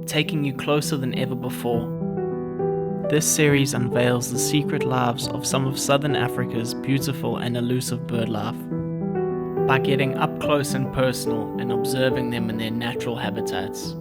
taking you closer than ever before. This series unveils the secret lives of some of Southern Africa's beautiful and elusive birdlife by getting up close and personal and observing them in their natural habitats.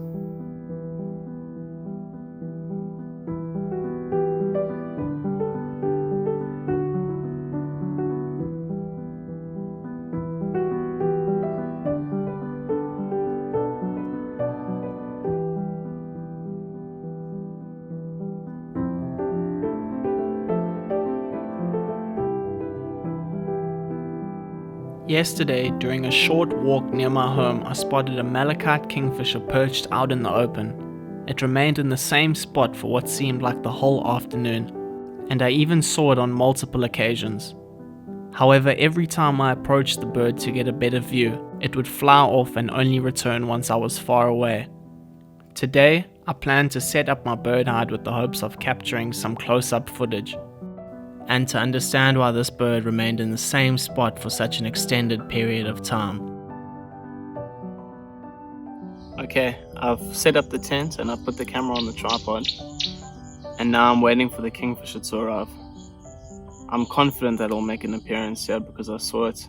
Yesterday, during a short walk near my home, I spotted a Malachite Kingfisher perched out in the open. It remained in the same spot for what seemed like the whole afternoon, and I even saw it on multiple occasions. However, every time I approached the bird to get a better view, it would fly off and only return once I was far away. Today, I plan to set up my bird hide with the hopes of capturing some close-up footage, and to understand why this bird remained in the same spot for such an extended period of time. Okay, I've set up the tent and I've put the camera on the tripod, and now I'm waiting for the kingfisher to arrive. I'm confident that it'll make an appearance here because I saw it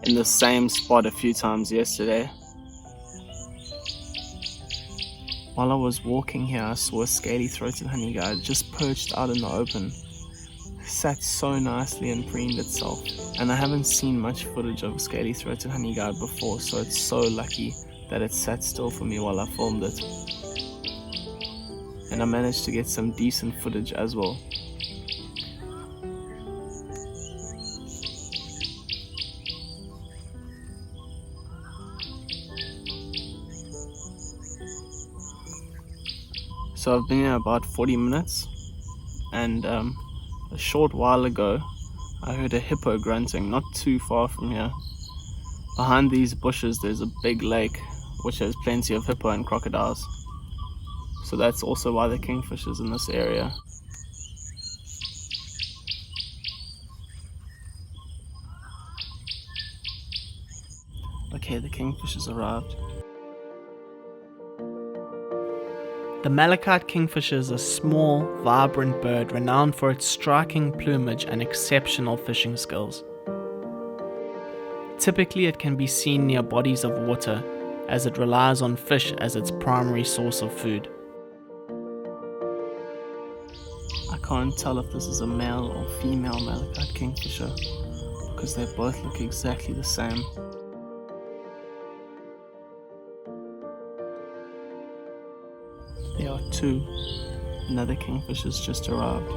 in the same spot a few times yesterday. While I was walking here, I saw a scaly-throated honeyguide just perched out in the open. Sat so nicely and preened itself, and I haven't seen much footage of a scaly-throated honeyguide before, so it's so lucky that it sat still for me while I filmed it. And I managed to get some decent footage as well. So I've been here about 40 minutes, and a short while ago I heard a hippo grunting not too far from here. Behind these bushes there's a big lake which has plenty of hippo and crocodiles, so that's also why the kingfisher's in this area. Okay, the kingfisher's arrived. The Malachite Kingfisher is a small, vibrant bird renowned for its striking plumage and exceptional fishing skills. Typically, it can be seen near bodies of water, as it relies on fish as its primary source of food. I can't tell if this is a male or female Malachite Kingfisher because they both look exactly the same. There are two. Another kingfisher's just arrived.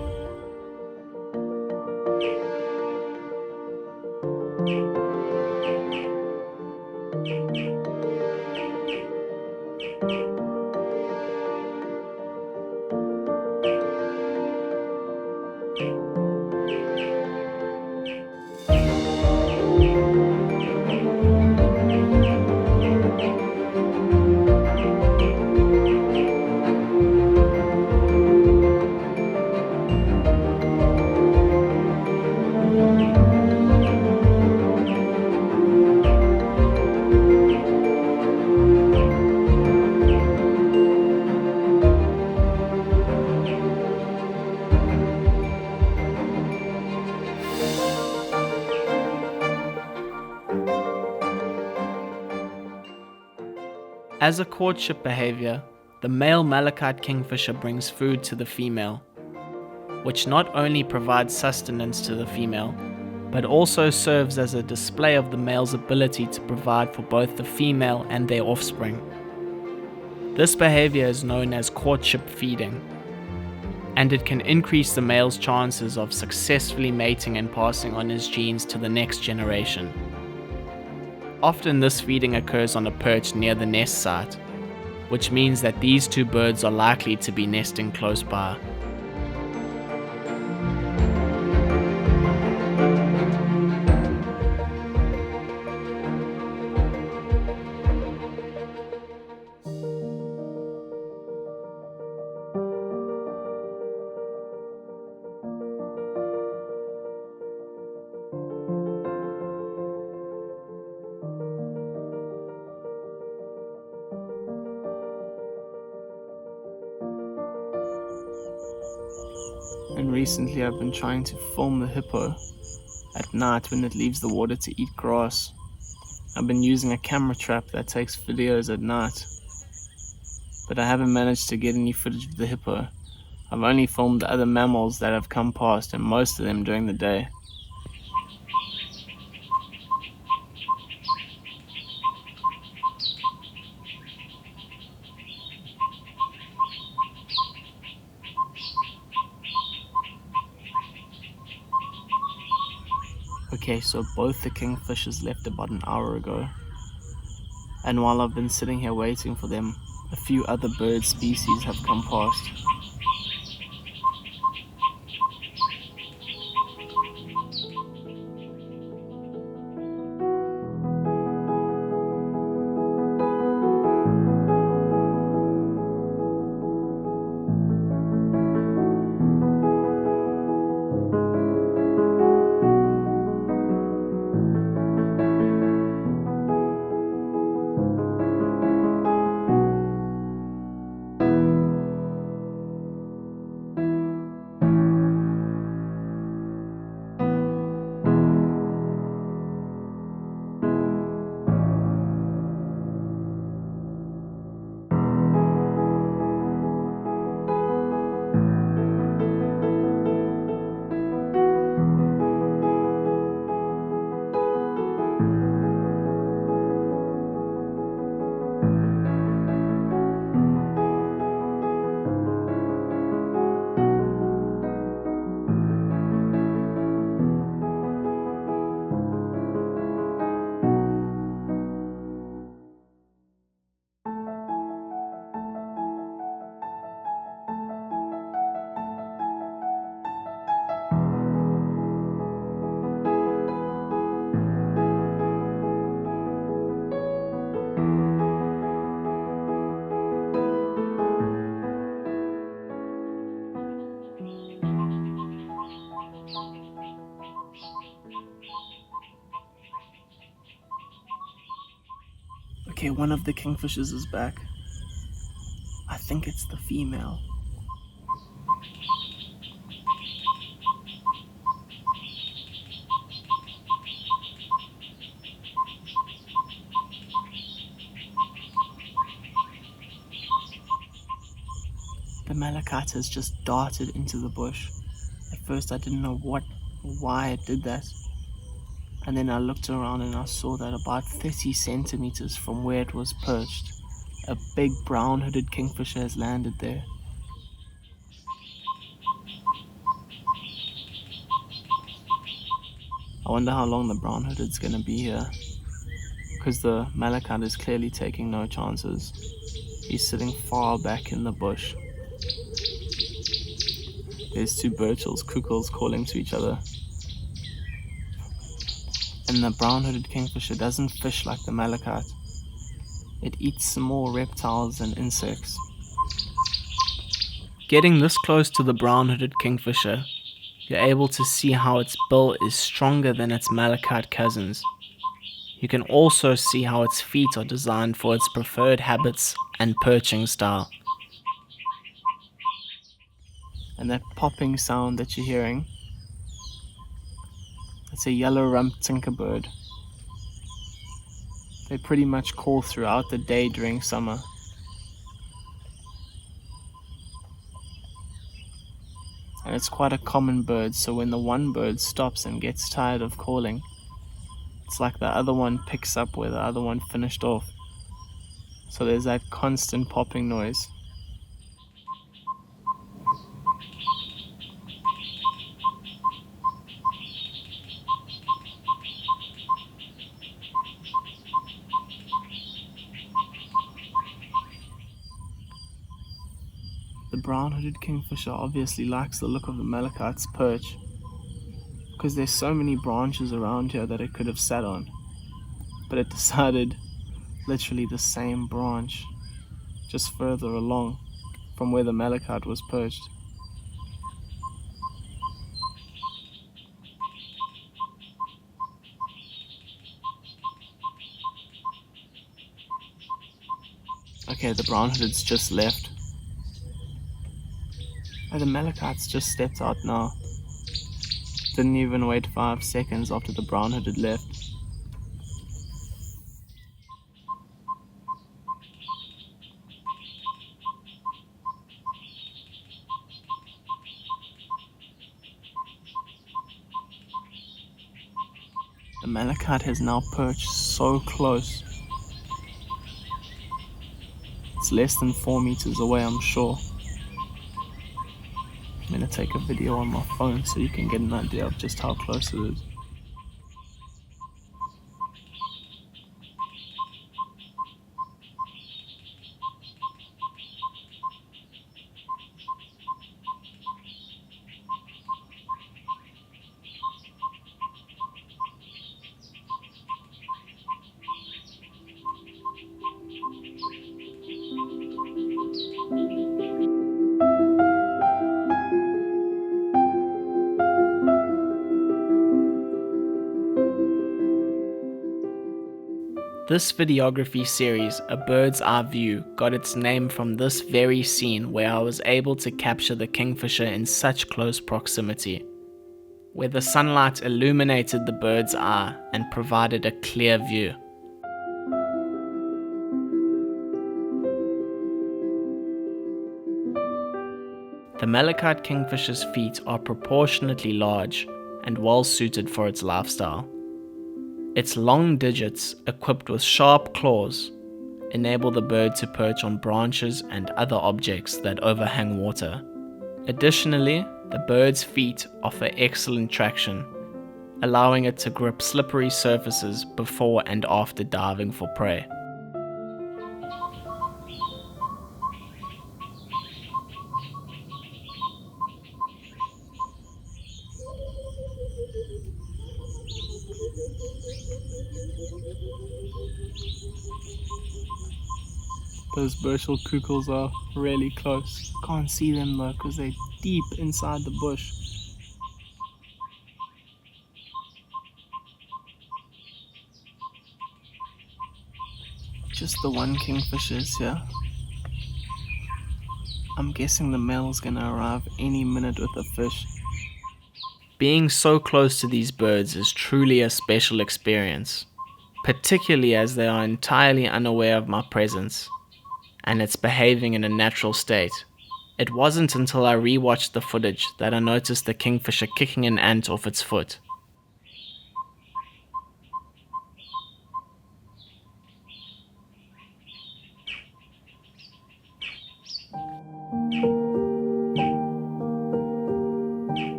As a courtship behavior, the male Malachite Kingfisher brings food to the female, which not only provides sustenance to the female, but also serves as a display of the male's ability to provide for both the female and their offspring. This behavior is known as courtship feeding, and it can increase the male's chances of successfully mating and passing on his genes to the next generation. Often this feeding occurs on a perch near the nest site, which means that these two birds are likely to be nesting close by. And recently I've been trying to film the hippo at night when it leaves the water to eat grass. I've been using a camera trap that takes videos at night, but I haven't managed to get any footage of the hippo. I've only filmed the other mammals that have come past, and most of them during the day. Okay, so both the kingfishers left about an hour ago. And while I've been sitting here waiting for them, a few other bird species have come past. Okay, one of the kingfishers is back. I think it's the female. The Malachite has just darted into the bush. At first I didn't know why it did that. And then I looked around and I saw that about 30 centimeters from where it was perched, a big brown-hooded kingfisher has landed there. I wonder how long the brown-hooded's gonna be here, because the Malachite is clearly taking no chances. He's sitting far back in the bush. There's two birchals, cuckoos calling to each other. And the brown-hooded kingfisher doesn't fish like the Malachite. It eats small reptiles and insects. Getting this close to the brown-hooded kingfisher, you're able to see how its bill is stronger than its Malachite cousins. You can also see how its feet are designed for its preferred habits and perching style. And that popping sound that you're hearing, it's a yellow-rumped tinkerbird. They pretty much call throughout the day during summer. And it's quite a common bird, so when the one bird stops and gets tired of calling, it's like the other one picks up where the other one finished off. So there's that constant popping noise. The brown-hooded kingfisher obviously likes the look of the Malachite's perch, because there's so many branches around here that it could have sat on. But it decided literally the same branch, just further along from where the Malachite was perched. Okay, the brown-hooded's just left. Oh, the Malachites just stepped out now. Didn't even wait 5 seconds after the brown hood had left. The Malachite has now perched so close. It's less than 4 meters away, I'm sure. I'm going to take a video on my phone so you can get an idea of just how close it is. This videography series, A Bird's Eye View, got its name from this very scene where I was able to capture the kingfisher in such close proximity, where the sunlight illuminated the bird's eye and provided a clear view. The Malachite Kingfisher's feet are proportionately large and well suited for its lifestyle. Its long digits, equipped with sharp claws, enable the bird to perch on branches and other objects that overhang water. Additionally, the bird's feet offer excellent traction, allowing it to grip slippery surfaces before and after diving for prey. Those Burchell kukels are really close. Can't see them though because they're deep inside the bush. Just the one kingfisher is here. I'm guessing the male's gonna arrive any minute with a fish. Being so close to these birds is truly a special experience, particularly as they are entirely unaware of my presence, and it's behaving in a natural state. It wasn't until I rewatched the footage that I noticed the kingfisher kicking an ant off its foot.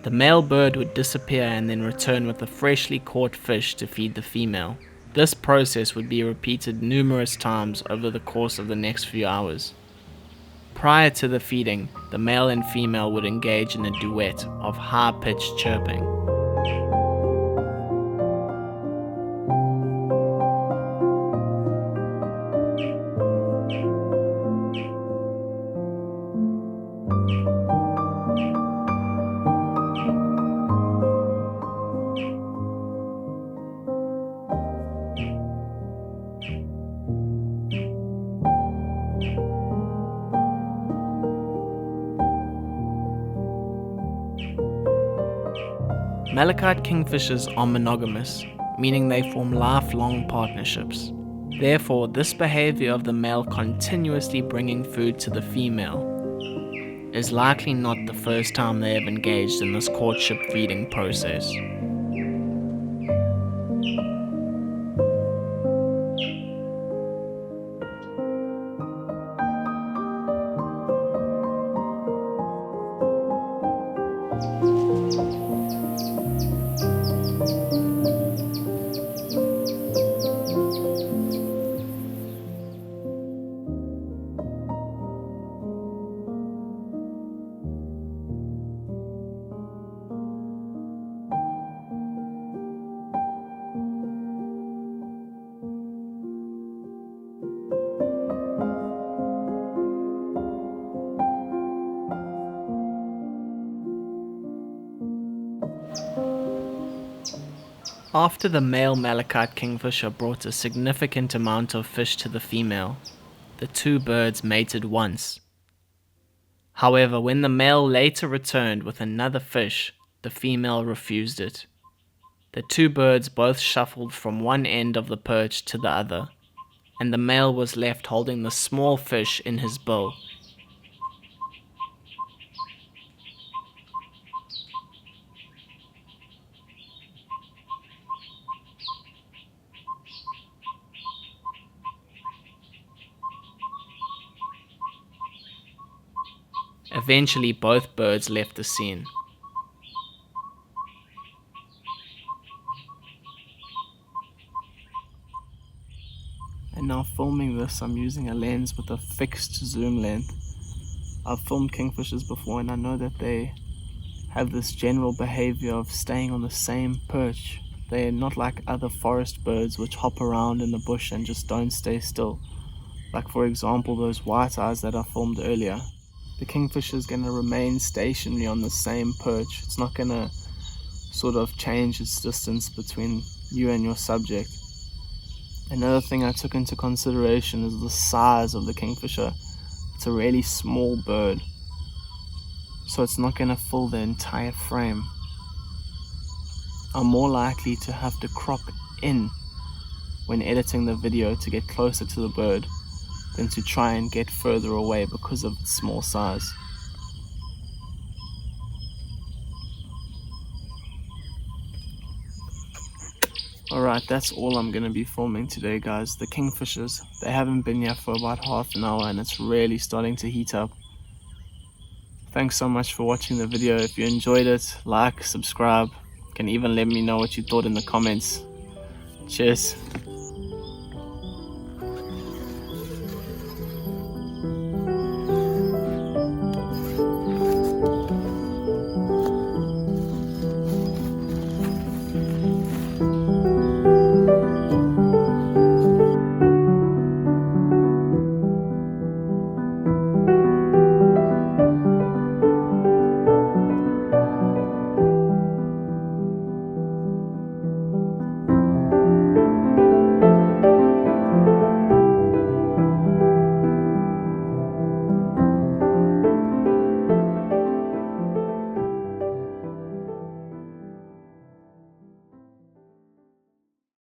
The male bird would disappear and then return with a freshly caught fish to feed the female. This process would be repeated numerous times over the course of the next few hours. Prior to the feeding, the male and female would engage in a duet of high-pitched chirping. Malachite kingfishers are monogamous, meaning they form lifelong partnerships. Therefore, this behavior of the male continuously bringing food to the female is likely not the first time they have engaged in this courtship feeding process. After the male Malachite Kingfisher brought a significant amount of fish to the female, the two birds mated once. However, when the male later returned with another fish, the female refused it. The two birds both shuffled from one end of the perch to the other, and the male was left holding the small fish in his bill. Eventually, both birds left the scene. And now filming this, I'm using a lens with a fixed zoom length. I've filmed kingfishers before and I know that they have this general behavior of staying on the same perch. They're not like other forest birds which hop around in the bush and just don't stay still. Like for example those white eyes that I filmed earlier. The kingfisher is going to remain stationary on the same perch. It's not going to sort of change its distance between you and your subject. Another thing I took into consideration is the size of the kingfisher. It's a really small bird, so it's not going to fill the entire frame. I'm more likely to have to crop in when editing the video to get closer to the bird than to try and get further away because of its small size. Alright, that's all I'm going to be filming today, guys. The kingfishers, they haven't been here for about half an hour and it's really starting to heat up. Thanks so much for watching the video. If you enjoyed it, like, subscribe. You can even let me know what you thought in the comments. Cheers.